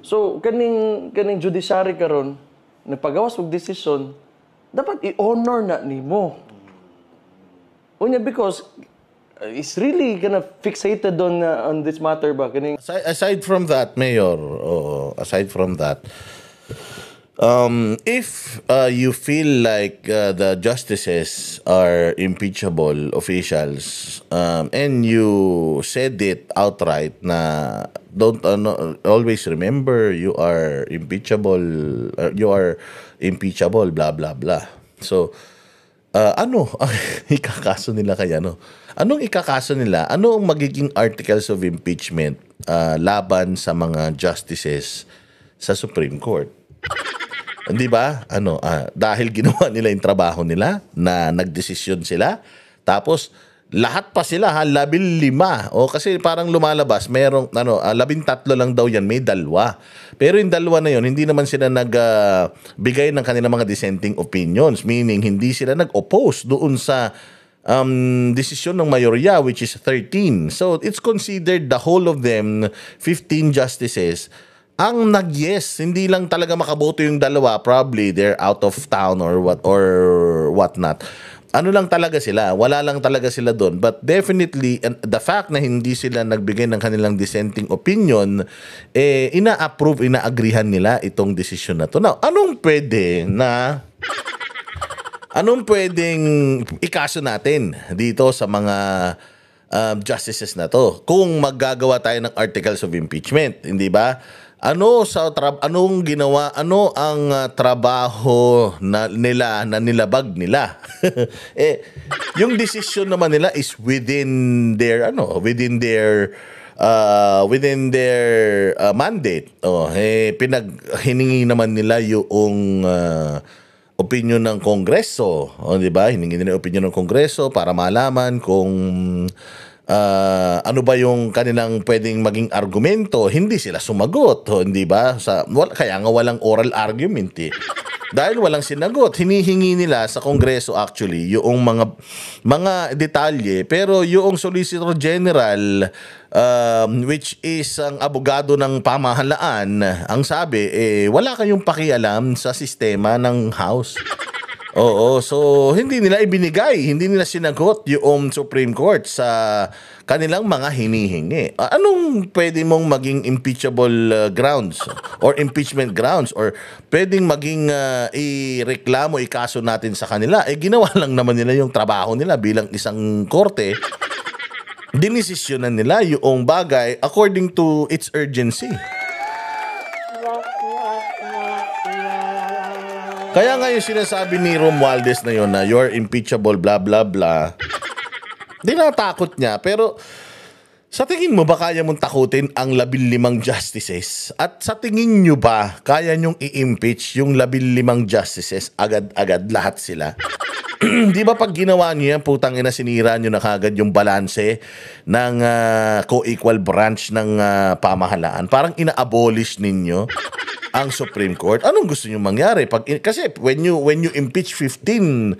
So, kaning judiciary karon nagpagawas og desisyon, dapat i-honor na nimo. Unya because is really kind of fixated on this matter ba kaning Aside from that, Mayor, aside from that, if you feel like the justices are impeachable officials, and you said it outright na don't always remember you are impeachable, blah blah blah. So ano ang ikakaso nila kaya no? Anong ikakaso nila? Ano ang magiging articles of impeachment laban sa mga justices sa Supreme Court? Hindi ba? Dahil ginawa nila yung trabaho nila na nagdesisyon sila, tapos lahat pa sila 15. Kasi parang lumalabas, merong 13 lang daw yan, may 2. Pero yung 2 na yon, hindi naman sila nagbigay ng kanilang mga dissenting opinions, meaning hindi sila nag-oppose doon sa desisyon ng mayorya, which is 13. So it's considered the whole of them, 15 justices, ang nag-yes. Hindi lang talaga makaboto yung 2, probably they're out of town or whatnot. Ano lang talaga sila, wala lang talaga sila doon. But definitely, the fact na hindi sila nagbigay ng kanilang dissenting opinion, ina-approve, ina-agreehan nila itong desisyon na to. Now, anong pwedeng ikaso natin dito sa mga justices na to kung maggagawa tayo ng articles of impeachment, hindi ba? Anong ginawa, ano ang trabaho na nilabag nila? Yung decision naman nila is within their mandate. Hiningi naman nila yung opinion ng Kongreso, di ba? Hiningi nila yung opinion ng Kongreso para malaman kung ano ba yung kanilang pwedeng maging argumento. Hindi sila sumagot, hindi ba? Kaya nga walang oral argument dahil walang sinagot. Hinihingi nila sa Kongreso actually yung mga detalye, pero yung Solicitor General, which is ang abogado ng pamahalaan, ang sabi, wala kayong pakialam sa sistema ng House. Oo, so hindi nila ibinigay, hindi nila sinagot yung Supreme Court sa kanilang mga hinihingi. Anong pwede mong maging impeachable grounds or impeachment grounds or pwedeng maging ireklamo, ikaso natin sa kanila? Ginawa lang naman nila yung trabaho nila bilang isang korte. Dinesisyonan nila yung bagay according to its urgency. Kaya nga yung sinasabi ni Romualdez na yun na you're impeachable, blah, blah, blah. Di natakot niya. Pero sa tingin mo ba kaya mong takutin ang 15 justices? At sa tingin nyo ba kaya nyong i-impeach yung 15 justices agad-agad lahat sila? Di ba pag ginawa niyo yan, putang ina, sinira nyo na kagad yung balanse ng co-equal branch ng pamahalaan? Parang ina-abolish ninyo ang Supreme Court. Anong gusto niyo mangyari? Kasi when you impeach 15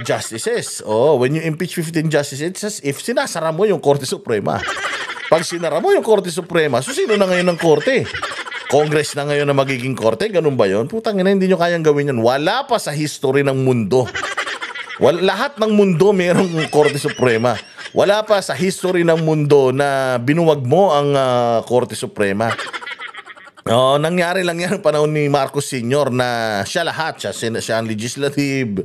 justices, when you impeach 15 justices, it's as if sinasara mo yung Korte Suprema. Pag sinara mo yung Korte Suprema, so sino na ngayon ng Korte? Congress na ngayon na magiging Korte? Ganun ba yun? Putang ina, hindi nyo kayang gawin yun. Wala pa sa history ng mundo. Lahat ng mundo mayroong Korte Suprema. Wala pa sa history ng mundo na binuwag mo ang Korte Suprema. Nangyari lang yan panahon ni Marcos Sr. na siya lahat. Siya ang legislative,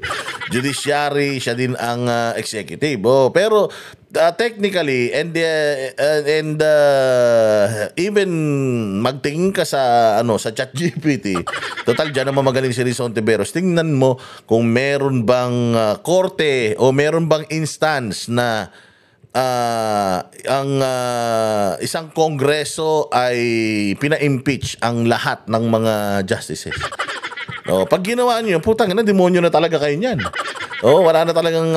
judiciary, siya din ang executive. Pero technically, and even magtingin ka sa ChatGPT, total dyan naman magaling si Rizon Tiberos, tingnan mo kung meron bang korte o meron bang instance na ang isang kongreso ay pina-impeach ang lahat ng mga justices. Pag ginawa niyo, putang ina, demonyo na talaga kayo niyan. Wala na talagang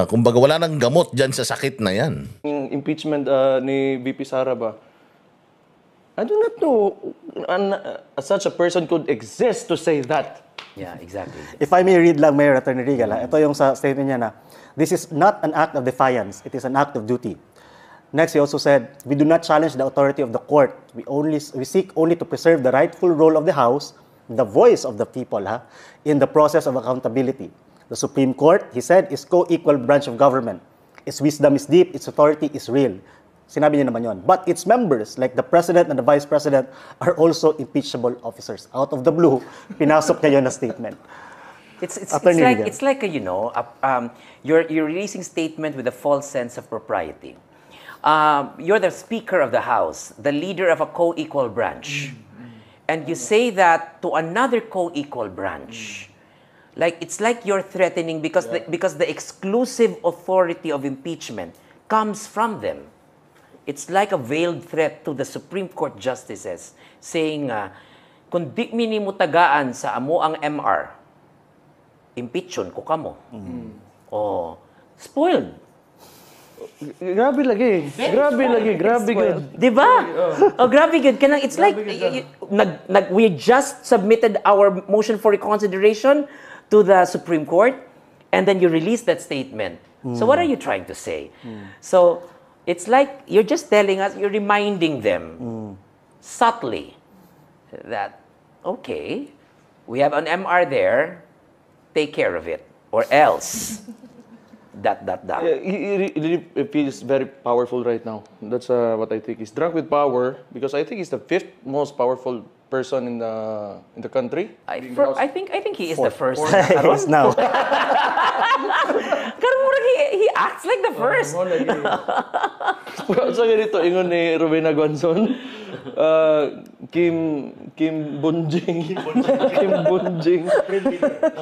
kumbaga wala nang gamot diyan sa sakit na 'yan. Yung impeachment ni VP Sara ba? I do not know such a person could exist to say that. Yeah, exactly. If I may read lang, Mayor Attorney Regal, ito yung sa statement niya na, this is not an act of defiance, it is an act of duty. Next, he also said, we do not challenge the authority of the court. We seek only to preserve the rightful role of the House, the voice of the people, in the process of accountability. The Supreme Court, he said, is co-equal branch of government. Its wisdom is deep, its authority is real. Sinabi niya naman yun. But its members, like the President and the Vice President, are also impeachable officers. Out of the blue, pinasok niya yun na statement. It's like a, you're releasing statement with a false sense of propriety. You're the Speaker of the House, the leader of a co-equal branch, and you say that to another co-equal branch. It's like you're threatening because the exclusive authority of impeachment comes from them. It's like a veiled threat to the Supreme Court justices saying, kung di mo tagaan sa amo ang MR, impeachon ko kamo. Oh, spoiled. Grabe lagi. Grabe good. Diba? Oh, grabe good. It's like, we just submitted our motion for reconsideration to the Supreme Court, and then you release that statement. So what are you trying to say? So it's like you're just telling us, you're reminding them subtly that, okay, we have an MR there, take care of it, or else. Yeah, he really feels very powerful right now. That's what I think. He's drunk with power because I think he's the 5th most powerful person in the country. I think he is the first. He is now. He acts like the first. Sa ganito, ingon ni Ruben Aguanzon, Kim Bunjing. Kim Bunjing.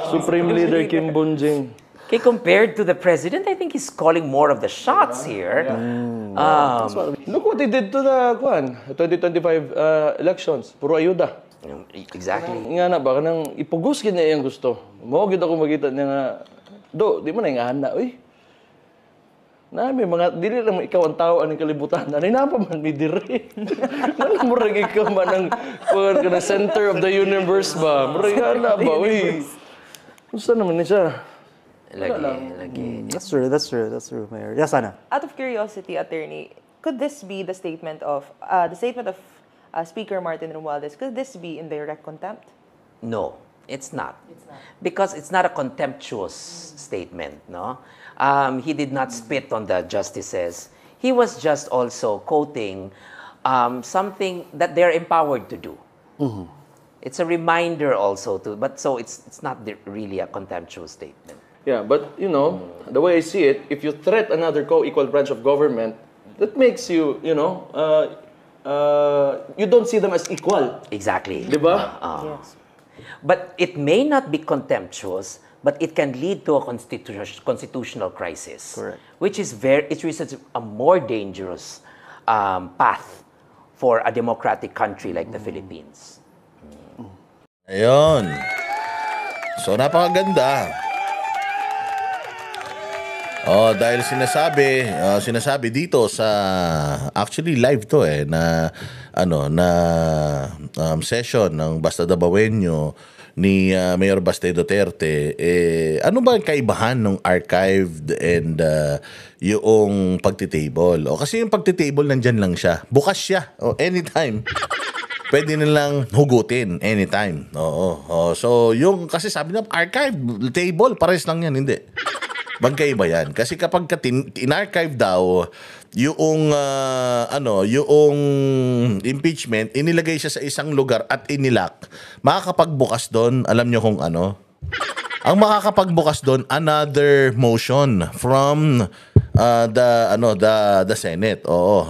Supreme Leader Kim Bunjing. Okay, compared to the president, I think he's calling more of the shots here. Look what he did to the 2025 elections. Puro ayuda. Exactly. Nga na, baka nang ipugos niya yung gusto. Mawagid ako makita niya nga, di mo na yung ana, uy. May mga, dili lang ikaw ang tao ang kalibutan. Ano na pa man, may diri. Ano mo rin ikaw man ang center of the universe ba? Murag ana ba, uy. Gusto naman niya siya. Lagi. That's true, Mayor. Yes, Ana. Out of curiosity, attorney, could this be the statement of Speaker Martin Romualdez? Could this be in direct contempt? No, it's not. Because it's not a contemptuous statement, no? He did not spit on the justices. He was just also quoting something that they're empowered to do. It's a reminder also so it's not really a contemptuous statement. Yeah, but the way I see it, if you threat another co-equal branch of government, that makes you, you don't see them as equal. Exactly. Diba? Yes. But it may not be contemptuous, but it can lead to a constitutional crisis. Correct. Which is a more dangerous path for a democratic country like the Philippines. Ayun. So, napakaganda. Dahil sinasabi dito sa actually live to na session ng Basta Dabawenyo ni Mayor Baste Duterte, ano ba ang kaibahan ng archived and yung pagtitable? Kasi yung pagtitable nandyan lang siya. Bukas siya. Anytime. Pwede nilang hugutin anytime. So yung kasi sabi na archive table pares lang yan, hindi. Magkaiba yan. Kasi kapag in-archive daw, yung impeachment, inilagay siya sa isang lugar at inilak, makakapagbukas doon, alam nyo kung ano? Ang makakapagbukas doon, another motion from the Senate.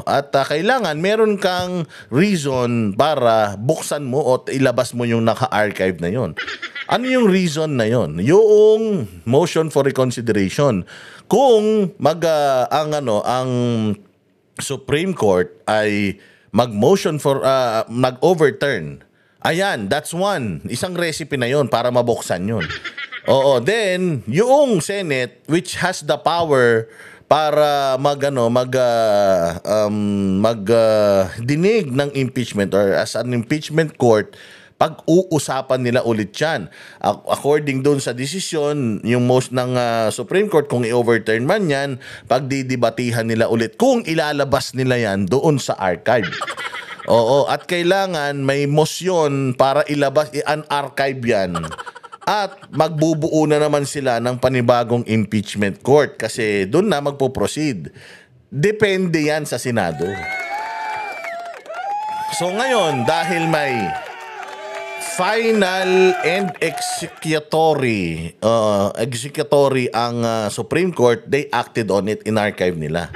At kailangan meron kang reason para buksan mo o ilabas mo yung naka-archive na yon. Ano yung reason na yon? Yung motion for reconsideration. Kung ang Supreme Court ay mag-motion for mag-overturn. Ayan, that's one. Isang recipe na yon para mabuksan yon. Then yung Senate which has the power para dinig ng impeachment or as an impeachment court pag-uusapan nila ulit yan. According doon sa desisyon, yung most ng Supreme Court, kung i-overturn man yan, pagdidibatihan nila ulit kung ilalabas nila yan doon sa archive. Oo, at kailangan may motion para ilabas, i-unarchive yan. At magbubuo na naman sila ng panibagong impeachment court kasi doon na magpo-proceed. Depende yan sa Senado. So ngayon, dahil may final and executory ang Supreme Court, they acted on it, in-archive nila.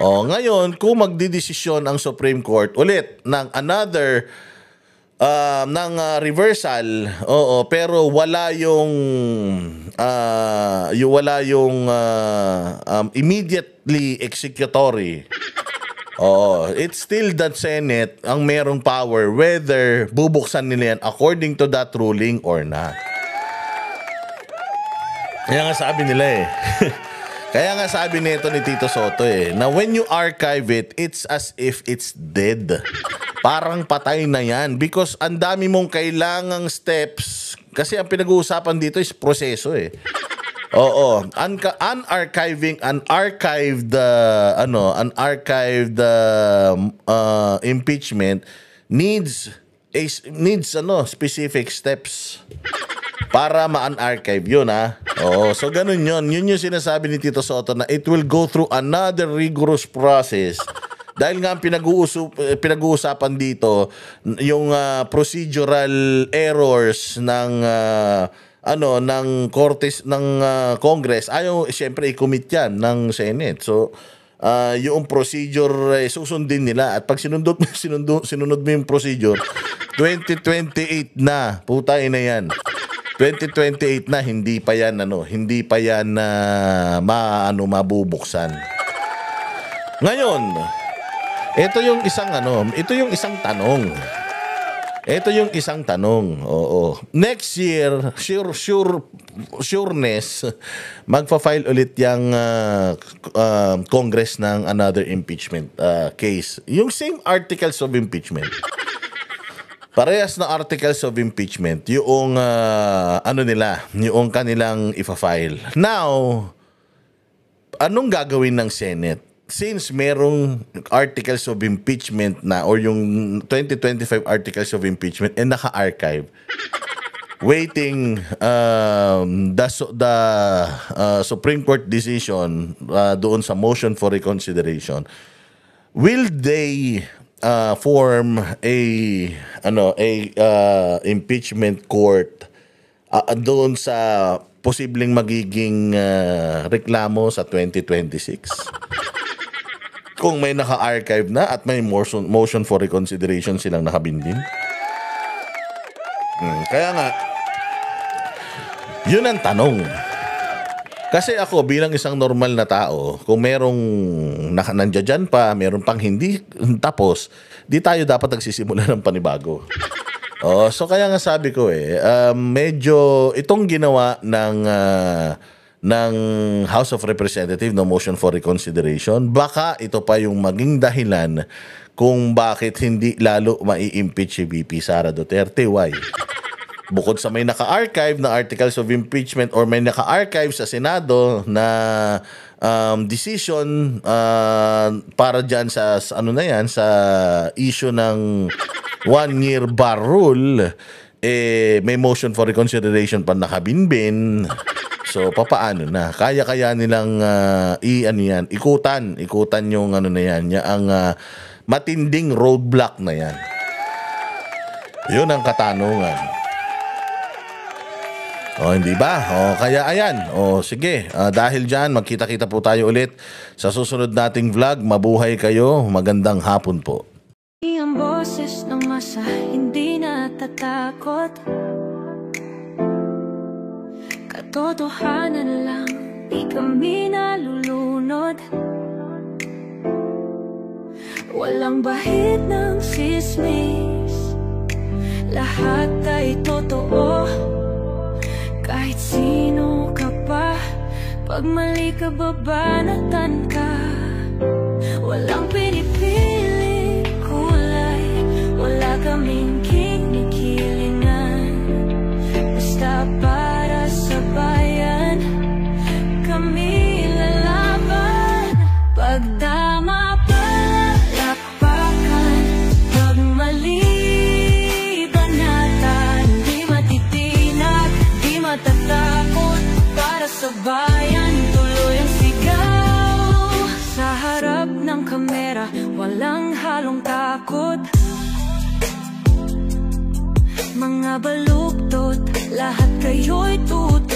Ngayon, kung magdidesisyon ang Supreme Court ulit ng another reversal, pero wala yung immediately executory. It's still the Senate ang merong power whether bubuksan nila yan according to that ruling or not. Kaya nga sabi nila Kaya nga sabi nito ni Tito Soto na when you archive it, it's as if it's dead. Parang patay na yan because ang dami mong kailangang steps kasi ang pinag-uusapan dito is proseso unarchived impeachment needs specific steps para ma-unarchive yun so ganun yun yung sinasabi ni Tito Soto na it will go through another rigorous process dahil nga ang pinag-uusapan dito yung procedural errors ng Cortes ng Congress ayaw siyempre i-commit yan ng Senate so yung procedure susundin nila at pag sinunod mo yung procedure 2028 na putay na yan 2028 na hindi pa yan mabubuksan. Ngayon, ito yung isang tanong. Next year, sureness magfa-file ulit yung Congress ng another impeachment case. Yung same articles of impeachment. Parehas na articles of impeachment yung yung kanilang ifa-file. Now, anong gagawin ng Senate? Since merong articles of impeachment na or yung 2025 articles of impeachment naka-archive waiting the Supreme Court decision doon sa motion for reconsideration, will they form a impeachment court doon sa posibleng magiging reklamo sa 2026 kung may naka-archive na at may motion for reconsideration silang nakabindin? Kaya nga yun ang tanong. Kasi ako bilang isang normal na tao, kung merong nandiyan pa, meron pang hindi tapos, di tayo dapat nagsisimula ng panibago. So kaya nga sabi ko medyo itong ginawa ng House of Representatives no motion for reconsideration, baka ito pa yung maging dahilan kung bakit hindi lalo mai-impeach si VP Sara Duterte. Why? Bukod sa may naka-archive na articles of impeachment or may naka-archive sa Senado na decision para dyan sa sa issue ng 1-year bar rule, may motion for reconsideration pa nakabinbin. So papaano na? Kaya nilang ikutan yung ang matinding roadblock na yan. Yun ang katanungan. Hindi ba? Kaya ayan. Sige. Dahil dyan, magkita-kita po tayo ulit sa susunod nating vlog. Mabuhay kayo. Magandang hapon po. Ang boses ng masa hindi natatakot. Katotohanan lang, di kami nalulunod. Walang bahid ng sismis, lahat ay totoo. Kahit sino ka pa, pag mali ka babanatan ka. Walang pinipili kulay, wala kaming kinikili. bayan, tuloy ang sigaw. Sa harap ng kamera, walang halong takot. Mga baluktot, lahat kayo'y tutok.